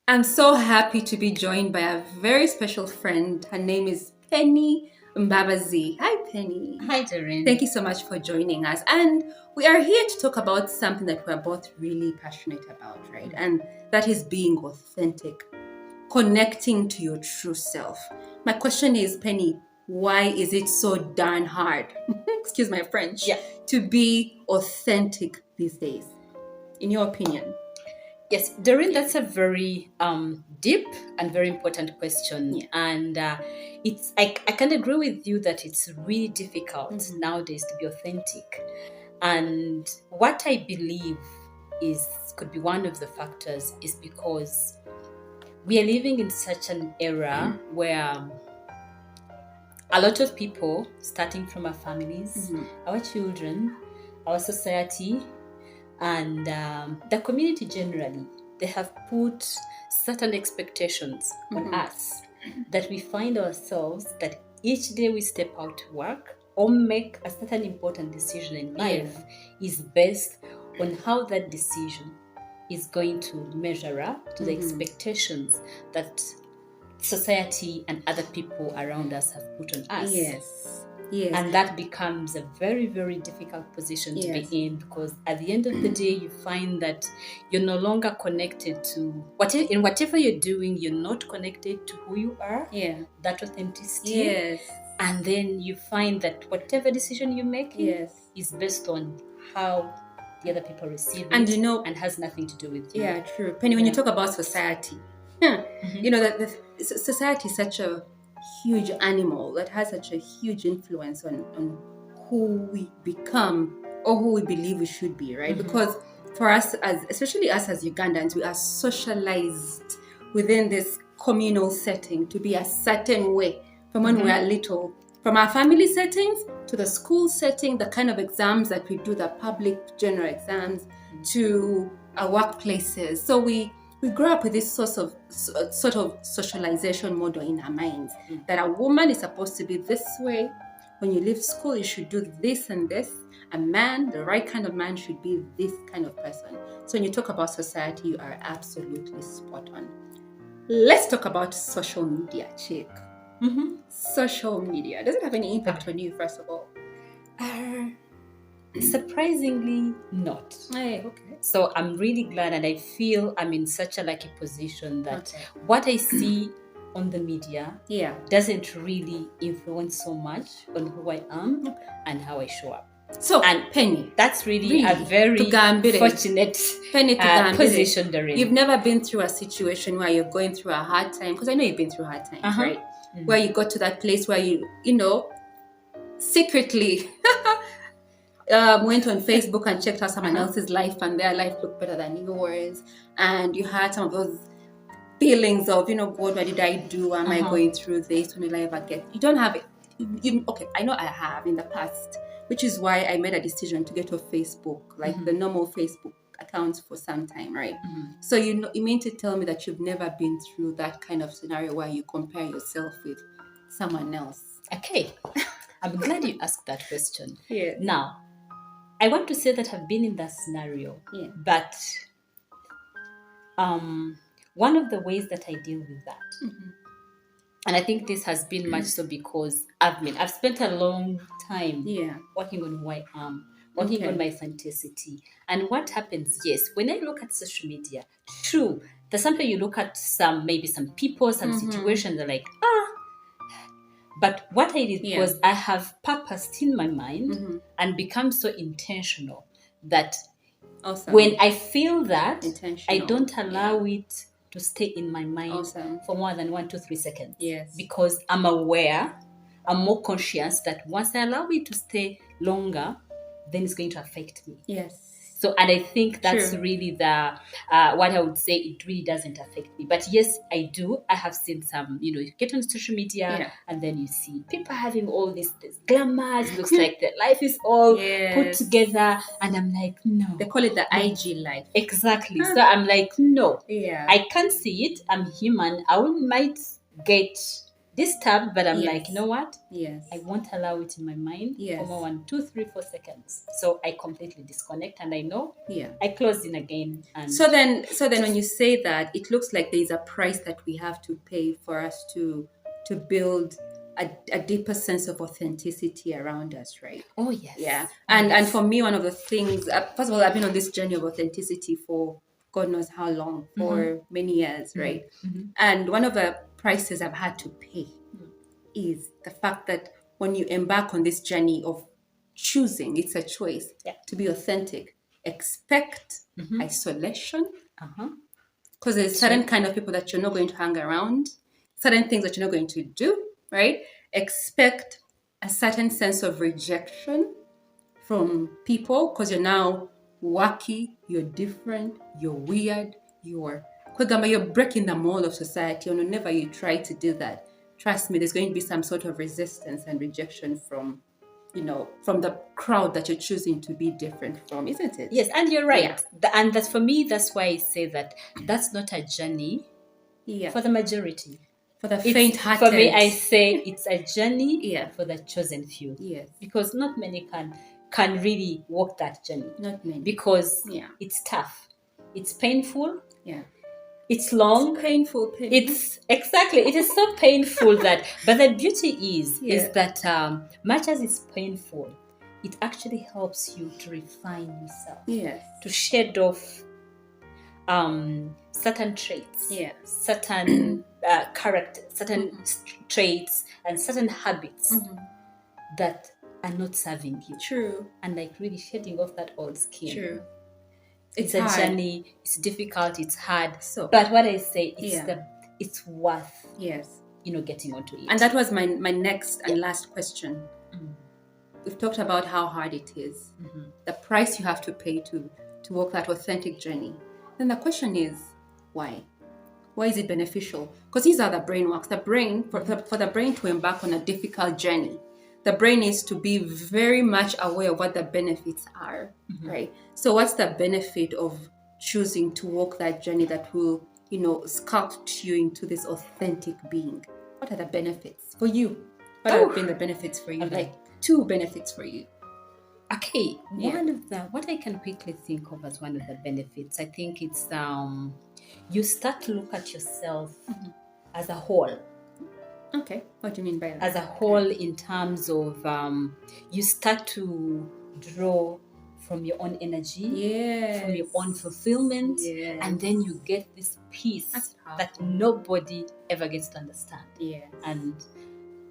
I'm so happy to be joined by a very special friend. Her name is Penny Mbabazi. Hi, Penny. Hi, Doreen. Thank you so much for joining us. And we are here to talk about something that we're both really passionate about, right? And that is being authentic, connecting to your true self. My question is, Penny, why is it so darn hard, excuse my French, to be authentic these days, in your opinion? Yes, Doreen, that's a very deep and very important question. Yeah. And I can agree with you that it's really difficult nowadays to be authentic. And what I believe could be one of the factors is because we are living in such an era where a lot of people, starting from our families, our children, our society, and the community generally, they have put certain expectations on us that we find ourselves that each day we step out to work or make a certain important decision in life is based on how that decision is going to measure up to the expectations that society and other people around us have put on us. Yes. And that becomes a very, very difficult position to be in, because at the end of the day, you find that you're no longer connected to whatever you're doing, you're not connected to who you are, that authenticity. Yes. And then you find that whatever decision you make is based on how the other people receive it, and has nothing to do with you. Yeah, true. Penny, when you talk about society, you know that society is such a huge animal that has such a huge influence on who we become or who we believe we should be, right? Because for us, especially us as Ugandans, we are socialized within this communal setting to be a certain way from when we are little. From our family settings to the school setting, the kind of exams that we do, the public general exams, to our workplaces. So we grow up with this sort of socialization model in our minds that a woman is supposed to be this way. When you leave school, you should do this and this. A man, the right kind of man, should be this kind of person. So when you talk about society, you are absolutely spot on. Let's talk about social media, chick. Social media. Does it have any impact on you, first of all? Surprisingly not. Hey, okay. So I'm really glad, and I feel I'm in such a lucky position that what I see on the media doesn't really influence so much on who I am and how I show up. So, and Penny, that's really a very fortunate position they're in. You've never been through a situation where you're going through a hard time, because I know you've been through hard times, right? Where you got to that place where you secretly went on Facebook and checked out someone else's life, and their life looked better than yours, and you had some of those feelings of, God, what did I do? Am I going through this? When will I ever get? You don't have it. Okay, I know I have in the past, which is why I made a decision to get off Facebook, like the normal Facebook accounts for some time, right? So you mean to tell me that you've never been through that kind of scenario where you compare yourself with someone else? Okay, I'm glad you asked that question. Yeah. Now, I want to say that I've been in that scenario, but one of the ways that I deal with that, and I think this has been much so because I've spent a long time working on who I am, working on my authenticity. And what happens, when I look at social media, true, there's something you look at maybe some people, some situations, they're like, but what I did was I have purposed in my mind and become so intentional that when I feel that, I don't allow it to stay in my mind for more than 1, 2, 3 seconds. Yes. Because I'm aware, I'm more conscious that once I allow it to stay longer, then it's going to affect me. Yes. So, and I think that's really the what I would say. It really doesn't affect me. But yes, I do. I have seen some, you get on social media and then you see people having all this glamour. It looks like their life is all put together. And I'm like, no. They call it the IG life. Exactly. So I'm like, no. I can't see it. I'm human. I might get disturbed, but I'm Yes. like, you know what? Yes. I won't allow it in my mind Yes. for more than 2, 3, 4 seconds. So I completely disconnect, and I know Yeah. I close in again. And So then when you say that, it looks like there's a price that we have to pay for us to build a deeper sense of authenticity around us, right? oh yes, Yeah. Oh, And yes. for me, one of the things, first of all, I've been on this journey of authenticity for God knows how long, for many years, right? And one of the prices I've had to pay is the fact that when you embark on this journey of choosing, it's a choice Yeah. to be authentic, expect isolation, Uh-huh. because there's certain kind of people that you're not going to hang around, certain things that you're not going to do, right? Expect a certain sense of rejection from people because you're now wacky, you're different, you're weird, you're breaking the mold of society. And whenever you try to do that, trust me, there's going to be some sort of resistance and rejection from from the crowd that you're choosing to be different from, isn't it? Yes, and you're right. Yeah. And that's for me, that's why I say that that's not a journey Yeah. for the majority. For the It's, faint-hearted. for me, I say it's a journey Yeah. for the chosen few. Yes. Because not many can really walk that journey. Not many. Because Yeah. it's tough. It's painful. Yeah. It's long. It's painful. It's exactly. It is so painful that. But the beauty is Yeah. that much as it's painful, it actually helps you to refine yourself. Yes. To shed off certain traits. Yeah. Certain character, certain traits, and certain habits that are not serving you. True. And like really shedding off that old skin. True. It's hard. a journey. It's difficult. It's hard. So, but what I say, it's yeah. it's worth. Yes. Getting onto it. And that was my next and last question. We've talked about how hard it is, the price you have to pay to walk that authentic journey. Then the question is, why? Why is it beneficial? Because these are the brain works. The brain, for the brain to embark on a difficult journey, the brain is to be very much aware of what the benefits are, right? So what's the benefit of choosing to walk that journey that will, sculpt you into this authentic being? What are the benefits for you? What have been the benefits for you? Okay. Like 2 benefits for you. Okay, Yeah. one of what I can quickly think of as one of the benefits, I think it's you start to look at yourself as a whole. Okay, what do you mean by that? As a whole, in terms of you start to draw from your own energy, from your own fulfillment, and then you get this peace that nobody ever gets to understand. And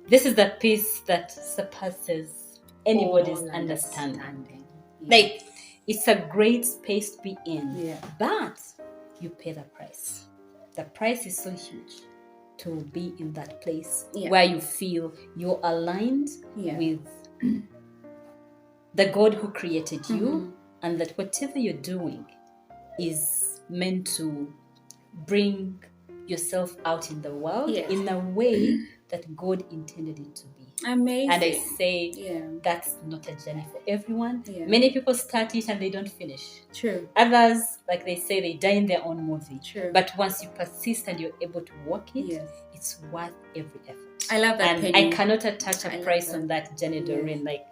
this is the peace that surpasses anybody's understanding. Like, it's a great space to be in, but you pay the price. The price is so huge to be in that place where you feel you're aligned with the God who created you, and that whatever you're doing is meant to bring yourself out in the world in a way that God intended it to be. Amazing. And I say that's not a journey for everyone. Many people start it and they don't finish. True. Others, like they say, they die in their own movie. True. But once you persist and you're able to walk it, it's worth every effort. I love that, and Penny. I cannot attach a price on that journey, Doreen. Like,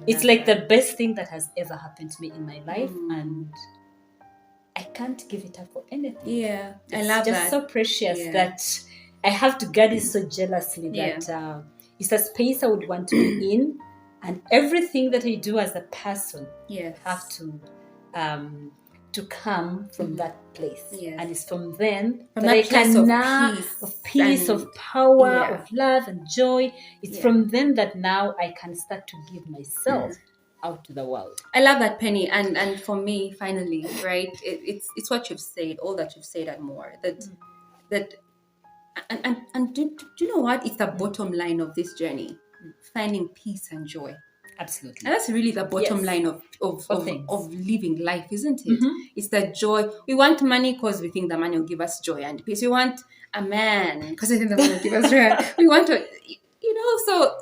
it's like the best thing that has ever happened to me in my life, and I can't give it up for anything. Yeah, it's I love that. It's just so precious that I have to guard it so jealously that it's a space I would want to be in, and everything that I do as a person have to come from that place. And it's from then from that I can now of peace, of power, of love and joy. It's from then that now I can start to give myself out to the world. I love that, Penny. And for me, finally, right, it's what you've said, all that you've said and more. That and do you know what? It's the bottom line of this journey, finding peace and joy. Absolutely. And that's really the bottom line of living life, isn't it? It's the joy. We want money because we think the money will give us joy and peace. We want a man because we think the money will give us joy. We want to, so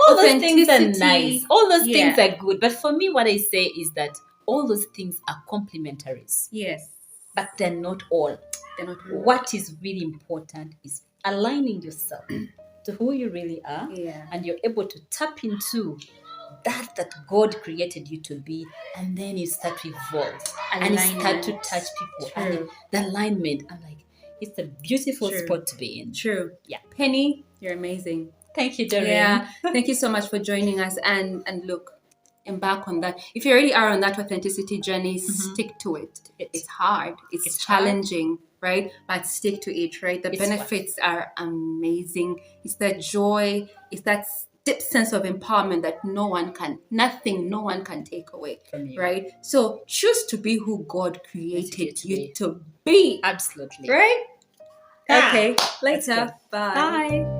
all those things are nice. All those things are good. But for me, what I say is that all those things are complementaries. Yes. But they're not all. What is really important is aligning yourself to who you really are, Yeah. and you're able to tap into that God created you to be, and then you start to evolve and you start to Alignment. touch people. True. And the alignment, I'm like, it's a beautiful True. spot to be in. True. Yeah. Penny, you're amazing. Thank you, Doreen. Yeah. Thank you so much for joining us, and look, embark on that. If you already are on that authenticity journey, stick to it. It's hard. It's challenging, right? But stick to it, right? The benefits are amazing. It's that joy. It's that deep sense of empowerment that no one can take away From you. right? So choose to be who God created you to be. Absolutely. Right? Ah, Okay. let's Later. go. Bye. Bye.